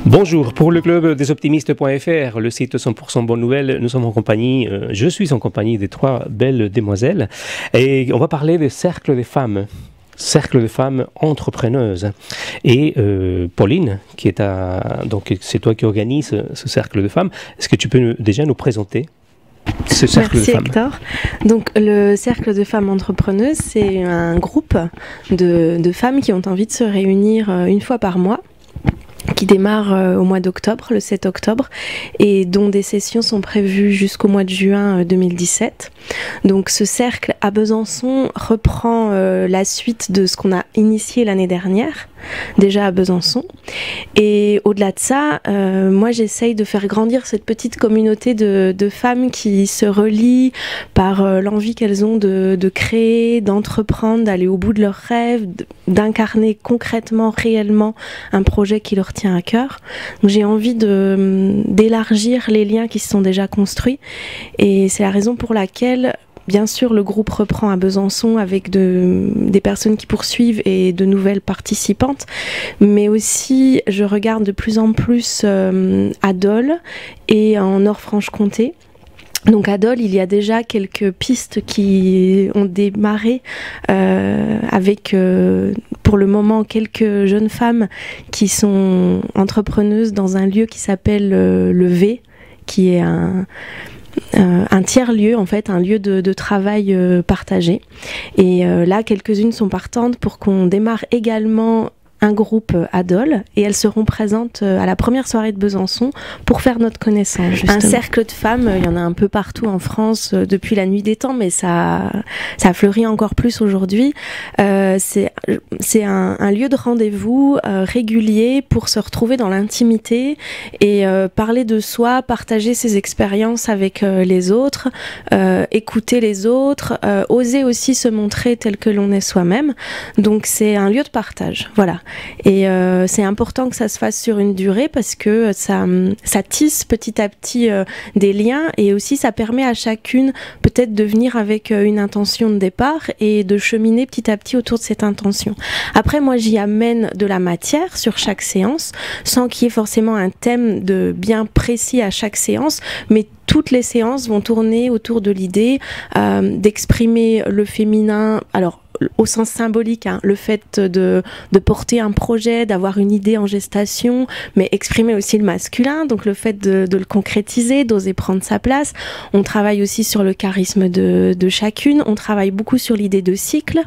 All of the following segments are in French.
Bonjour, pour le club des optimistes.fr, le site 100% bonne nouvelle, nous sommes en compagnie, je suis en compagnie des trois belles demoiselles et on va parler des cercles des femmes. Cercle de femmes entrepreneuses. Et Pauline, donc c'est toi qui organise ce cercle de femmes. Est-ce que tu peux déjà nous présenter ce cercle de femmes? Merci Hector. Donc le cercle de femmes entrepreneuses, c'est un groupe de femmes qui ont envie de se réunir une fois par mois, qui démarre au mois d'octobre, le 7 octobre, et dont des sessions sont prévues jusqu'au mois de juin 2017. Donc ce cercle à Besançon reprend la suite de ce qu'on a initié l'année dernière, déjà à Besançon. Et au-delà de ça, moi j'essaye de faire grandir cette petite communauté de femmes qui se relient par l'envie qu'elles ont de créer, d'entreprendre, d'aller au bout de leurs rêves, d'incarner concrètement, réellement un projet qui leur tient à cœur. Donc j'ai envie d'élargir les liens qui se sont déjà construits, et c'est la raison pour laquelle bien sûr le groupe reprend à Besançon avec des personnes qui poursuivent et de nouvelles participantes, mais aussi je regarde de plus en plus à Dole et en Nord-Franche-Comté. Donc à Dole, il y a déjà quelques pistes qui ont démarré avec pour le moment quelques jeunes femmes qui sont entrepreneuses dans un lieu qui s'appelle le V, qui est un tiers-lieu, en fait, un lieu de travail partagé. Et là, quelques-unes sont partantes pour qu'on démarre également un groupe à Dole, et elles seront présentes à la première soirée de Besançon pour faire notre connaissance. Justement. Un cercle de femmes, il y en a un peu partout en France depuis la nuit des temps, mais ça fleurit encore plus aujourd'hui. C'est un lieu de rendez-vous régulier pour se retrouver dans l'intimité et parler de soi, partager ses expériences avec les autres, écouter les autres, oser aussi se montrer tel que l'on est soi-même. Donc c'est un lieu de partage, voilà. Et c'est important que ça se fasse sur une durée parce que ça tisse petit à petit des liens, et aussi ça permet à chacune peut-être de venir avec une intention de départ et de cheminer petit à petit autour de cette intention. Après, moi j'y amène de la matière sur chaque séance sans qu'il y ait forcément un thème bien précis à chaque séance, mais toutes les séances vont tourner autour de l'idée d'exprimer le féminin, alors au sens symbolique, hein, le fait de porter un projet, d'avoir une idée en gestation, mais exprimer aussi le masculin, donc le fait de le concrétiser, d'oser prendre sa place. On travaille aussi sur le charisme de chacune, on travaille beaucoup sur l'idée de cycle.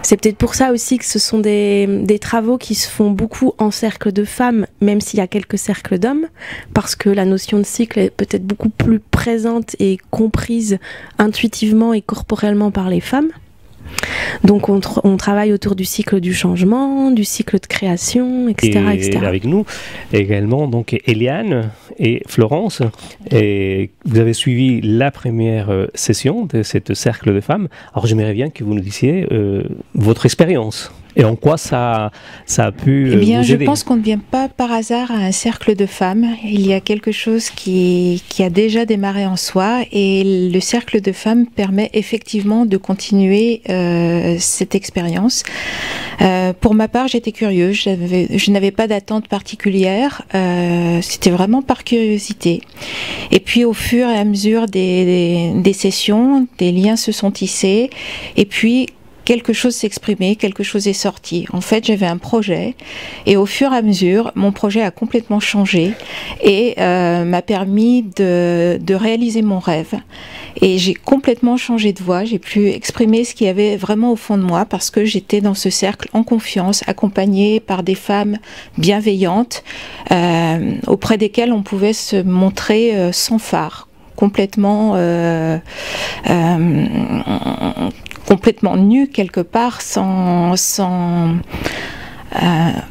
C'est peut-être pour ça aussi que ce sont des travaux qui se font beaucoup en cercle de femmes, même s'il y a quelques cercles d'hommes, parce que la notion de cycle est peut-être beaucoup plus présente et comprise intuitivement et corporellement par les femmes. Donc on travaille autour du cycle du changement, du cycle de création, etc. Et avec nous également donc Eliane et Florence. Et vous avez suivi la première session de cette cercle de femmes. Alors j'aimerais bien que vous nous disiez votre expérience. Et en quoi ça a pu vous aider? Je pense qu'on ne vient pas par hasard à un cercle de femmes. Il y a quelque chose qui a déjà démarré en soi, et le cercle de femmes permet effectivement de continuer cette expérience. Pour ma part, j'étais curieuse. Je n'avais pas d'attente particulière. C'était vraiment par curiosité. Et puis au fur et à mesure des sessions, des liens se sont tissés. Et puis quelque chose s'exprimait, quelque chose est sorti. En fait, j'avais un projet, et au fur et à mesure, mon projet a complètement changé et m'a permis de réaliser mon rêve. Et j'ai complètement changé de voie, j'ai pu exprimer ce qu'il y avait vraiment au fond de moi, parce que j'étais dans ce cercle en confiance, accompagnée par des femmes bienveillantes, auprès desquelles on pouvait se montrer sans phare, complètement nue quelque part,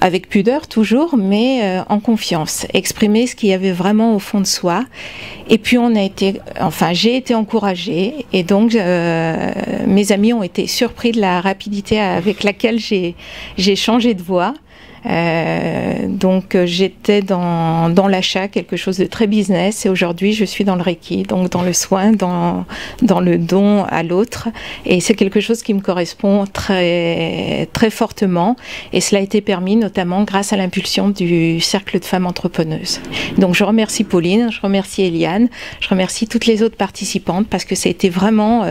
avec pudeur toujours, mais en confiance, exprimer ce qu'il y avait vraiment au fond de soi. Et puis j'ai été encouragée, et donc mes amis ont été surpris de la rapidité avec laquelle j'ai changé de voie. Donc j'étais dans l'achat, quelque chose de très business, et aujourd'hui je suis dans le Reiki, donc dans le soin, dans le don à l'autre, et c'est quelque chose qui me correspond très, très fortement, et cela a été permis notamment grâce à l'impulsion du Cercle de femmes entrepreneuses. Donc je remercie Pauline, je remercie Eliane, je remercie toutes les autres participantes parce que ça a été vraiment,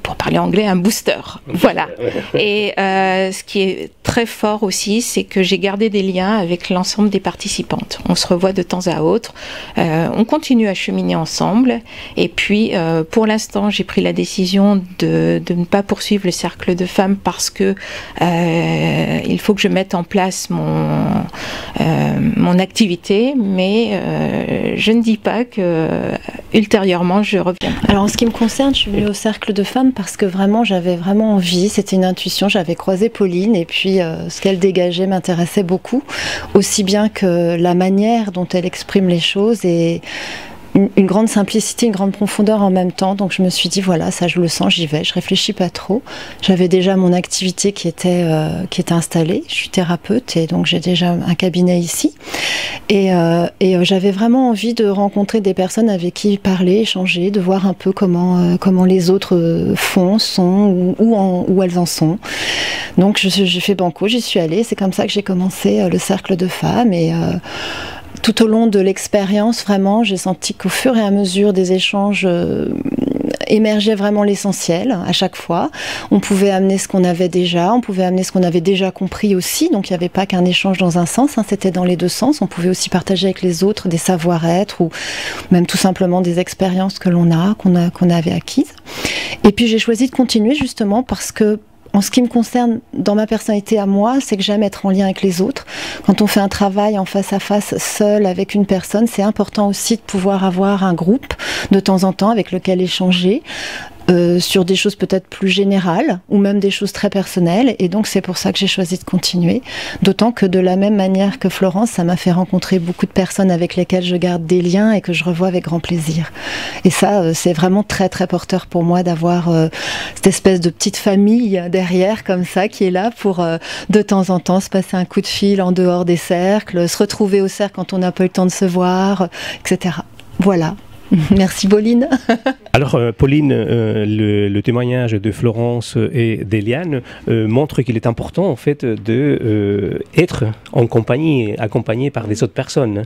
pour parler anglais, un booster. Voilà. Et ce qui est très fort aussi, c'est que j'ai gardé des liens avec l'ensemble des participantes. On se revoit de temps à autre, on continue à cheminer ensemble, et puis pour l'instant j'ai pris la décision de ne pas poursuivre le cercle de femmes parce que il faut que je mette en place mon activité, mais je ne dis pas que ultérieurement je reviendrai. Alors en ce qui me concerne, je suis venue au cercle de femmes parce que vraiment j'avais vraiment envie, c'était une intuition, j'avais croisé Pauline et puis ce qu'elle dégageait m'intéressait beaucoup, aussi bien que la manière dont elle exprime les choses et une grande simplicité, une grande profondeur en même temps. Donc je me suis dit voilà, ça je le sens, j'y vais, je réfléchis pas trop. J'avais déjà mon activité qui était installée, je suis thérapeute et donc j'ai déjà un cabinet ici. Et j'avais vraiment envie de rencontrer des personnes avec qui parler, échanger, de voir un peu comment les autres font, sont, où elles en sont. Donc j'ai fait banco, j'y suis allée, c'est comme ça que j'ai commencé le cercle de femmes et tout au long de l'expérience, vraiment, j'ai senti qu'au fur et à mesure des échanges émergeait vraiment l'essentiel à chaque fois. On pouvait amener ce qu'on avait déjà, on pouvait amener ce qu'on avait déjà compris aussi, donc il n'y avait pas qu'un échange dans un sens, c'était dans les deux sens. On pouvait aussi partager avec les autres des savoir-être ou même tout simplement des expériences que qu'on avait acquises. Et puis j'ai choisi de continuer justement parce que en ce qui me concerne, dans ma personnalité à moi, c'est que j'aime être en lien avec les autres. Quand on fait un travail en face à face, seul, avec une personne, c'est important aussi de pouvoir avoir un groupe de temps en temps avec lequel échanger. Sur des choses peut-être plus générales ou même des choses très personnelles, et donc c'est pour ça que j'ai choisi de continuer, d'autant que de la même manière que Florence, ça m'a fait rencontrer beaucoup de personnes avec lesquelles je garde des liens et que je revois avec grand plaisir, et ça c'est vraiment très très porteur pour moi d'avoir cette espèce de petite famille derrière comme ça qui est là pour de temps en temps se passer un coup de fil en dehors des cercles, se retrouver au cercle quand on n'a pas eu le temps de se voir, etc. Voilà. Merci Pauline. Alors Pauline, le témoignage de Florence et d'Eliane montre qu'il est important en fait de être accompagné par des autres personnes.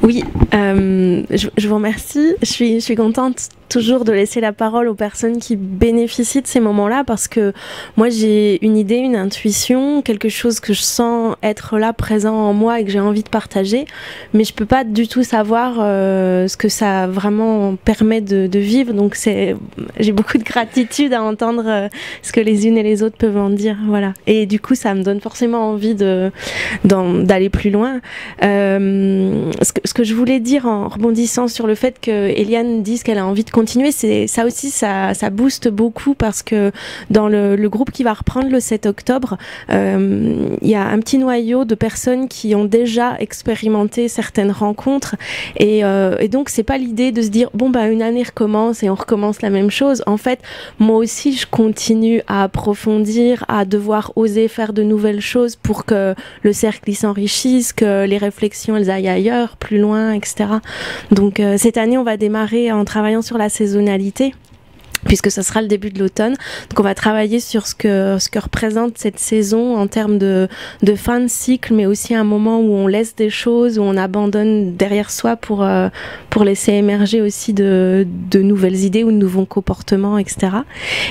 Oui, je vous remercie. Je suis contente toujours de laisser la parole aux personnes qui bénéficient de ces moments-là parce que moi j'ai une idée, une intuition, quelque chose que je sens être là présent en moi et que j'ai envie de partager, mais je peux pas du tout savoir ce que ça vraiment permet de vivre, donc j'ai beaucoup de gratitude à entendre ce que les unes et les autres peuvent en dire, voilà. Et du coup ça me donne forcément envie d'aller plus loin. Ce que je voulais dire en rebondissant sur le fait que Eliane dise qu'elle a envie de continuer, c'est ça aussi, ça booste beaucoup parce que dans le groupe qui va reprendre le 7 octobre, il y a un petit noyau de personnes qui ont déjà expérimenté certaines rencontres et donc c'est pas l'idée de se dire bon bah une année recommence et on recommence la même chose. En fait, moi aussi je continue à approfondir, à devoir oser faire de nouvelles choses pour que le cercle il s'enrichisse, que les réflexions elles aillent ailleurs, plus loin, etc. Donc cette année on va démarrer en travaillant sur la saisonnalité puisque ça sera le début de l'automne. Donc on va travailler sur ce que représente cette saison en termes de fin de cycle, mais aussi un moment où on laisse des choses, où on abandonne derrière soi pour laisser émerger aussi de nouvelles idées ou de nouveaux comportements, etc.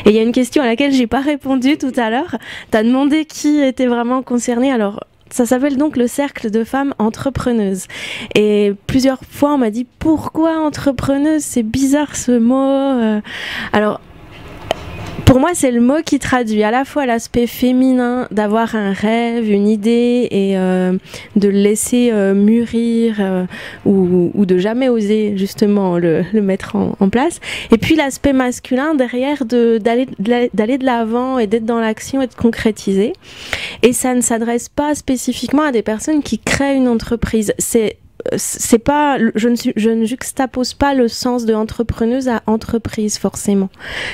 Et il y a une question à laquelle j'ai pas répondu tout à l'heure. T'as demandé qui était vraiment concerné. Alors ça s'appelle donc le cercle de femmes entrepreneuses. Et plusieurs fois, on m'a dit « Pourquoi entrepreneuse ? C'est bizarre ce mot. » Alors, pour moi, c'est le mot qui traduit à la fois l'aspect féminin d'avoir un rêve, une idée et de le laisser mûrir ou de jamais oser justement le mettre en place. Et puis l'aspect masculin derrière d'aller de l'avant et d'être dans l'action et de concrétiser. Et ça ne s'adresse pas spécifiquement à des personnes qui créent une entreprise. C'est c'est pas, je ne juxtapose pas le sens de entrepreneuse à entreprise forcément.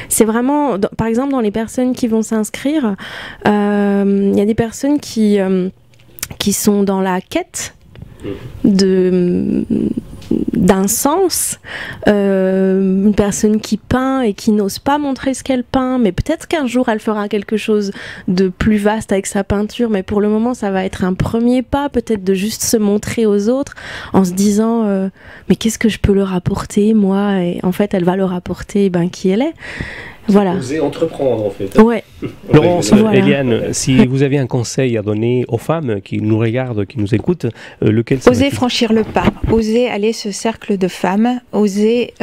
C'est vraiment, par exemple, dans les personnes qui vont s'inscrire, il y a des personnes qui sont dans la quête d'un sens, une personne qui peint et qui n'ose pas montrer ce qu'elle peint, mais peut-être qu'un jour elle fera quelque chose de plus vaste avec sa peinture, mais pour le moment ça va être un premier pas, peut-être de juste se montrer aux autres en se disant mais qu'est-ce que je peux leur apporter moi, et en fait elle va leur apporter qui elle est. Voilà. Oser entreprendre en fait. Ouais. Laurence, voilà. Eliane, si vous avez un conseil à donner aux femmes qui nous regardent, qui nous écoutent, lequel serait-il ? Oser franchir le pas, oser aller ce cercle de femmes, oser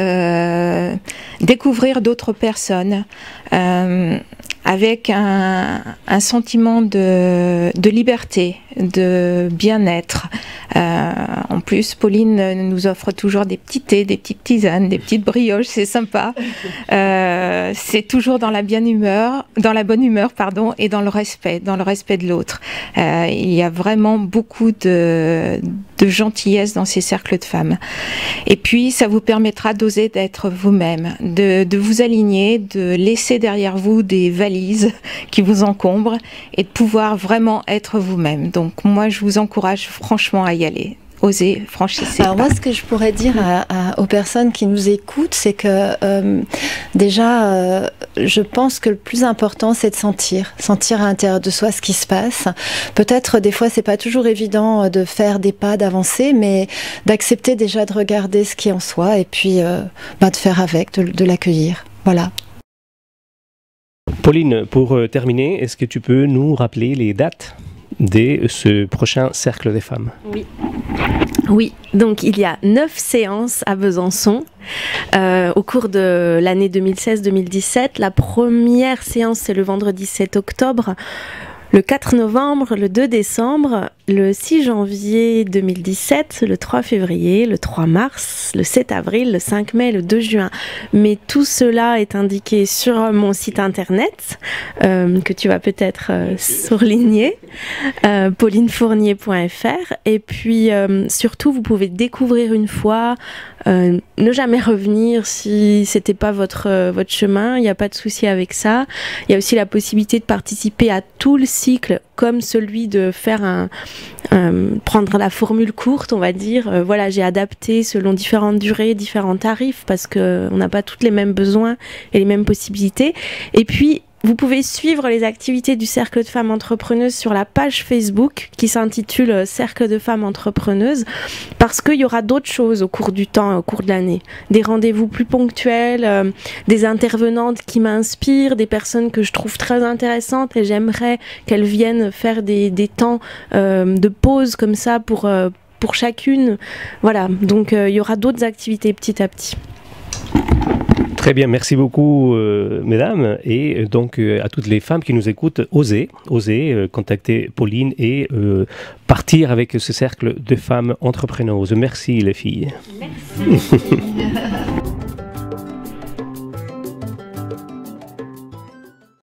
découvrir d'autres personnes avec un sentiment de liberté, de bien-être. En plus, Pauline nous offre toujours des petits thés, des petites tisanes, des petites brioches, c'est sympa. C'est toujours dans la bonne humeur, et dans le respect de l'autre. Il y a vraiment beaucoup de gentillesse dans ces cercles de femmes. Et puis, ça vous permettra d'oser d'être vous-même, de vous aligner, de laisser derrière vous des valises qui vous encombrent et de pouvoir vraiment être vous-même. Donc, moi, je vous encourage franchement à y aller. Osez, franchissez. Alors moi, ce que je pourrais dire aux personnes qui nous écoutent, c'est que déjà, je pense que le plus important, c'est de sentir à l'intérieur de soi ce qui se passe. Peut-être des fois, c'est pas toujours évident de faire des pas, d'avancer, mais d'accepter déjà de regarder ce qui est en soi et puis de faire avec, de l'accueillir. Voilà. Pauline, pour terminer, est-ce que tu peux nous rappeler les dates de ce prochain cercle des femmes? Oui, donc il y a 9 séances à Besançon au cours de l'année 2016-2017. La première séance, c'est le vendredi 7 octobre, le 4 novembre, le 2 décembre, le 6 janvier 2017, le 3 février, le 3 mars, le 7 avril, le 5 mai, le 2 juin. Mais tout cela est indiqué sur mon site internet, que tu vas peut-être surligner, paulinefournier.fr. Et puis, surtout, vous pouvez découvrir une fois, ne jamais revenir si c'était pas votre chemin, il n'y a pas de souci avec ça. Il y a aussi la possibilité de participer à tout le cycle, comme celui de faire prendre la formule courte, on va dire. Voilà, j'ai adapté selon différentes durées, différents tarifs, parce qu'on n'a pas toutes les mêmes besoins et les mêmes possibilités. Et puis, vous pouvez suivre les activités du Cercle de Femmes Entrepreneuses sur la page Facebook qui s'intitule Cercle de Femmes Entrepreneuses, parce qu'il y aura d'autres choses au cours du temps, au cours de l'année. Des rendez-vous plus ponctuels, des intervenantes qui m'inspirent, des personnes que je trouve très intéressantes et j'aimerais qu'elles viennent faire des temps de pause comme ça pour chacune. Voilà, donc il y aura d'autres activités petit à petit. Très bien, merci beaucoup mesdames, et donc à toutes les femmes qui nous écoutent, osez contacter Pauline et partir avec ce cercle de femmes entrepreneuses. Merci les filles. Merci.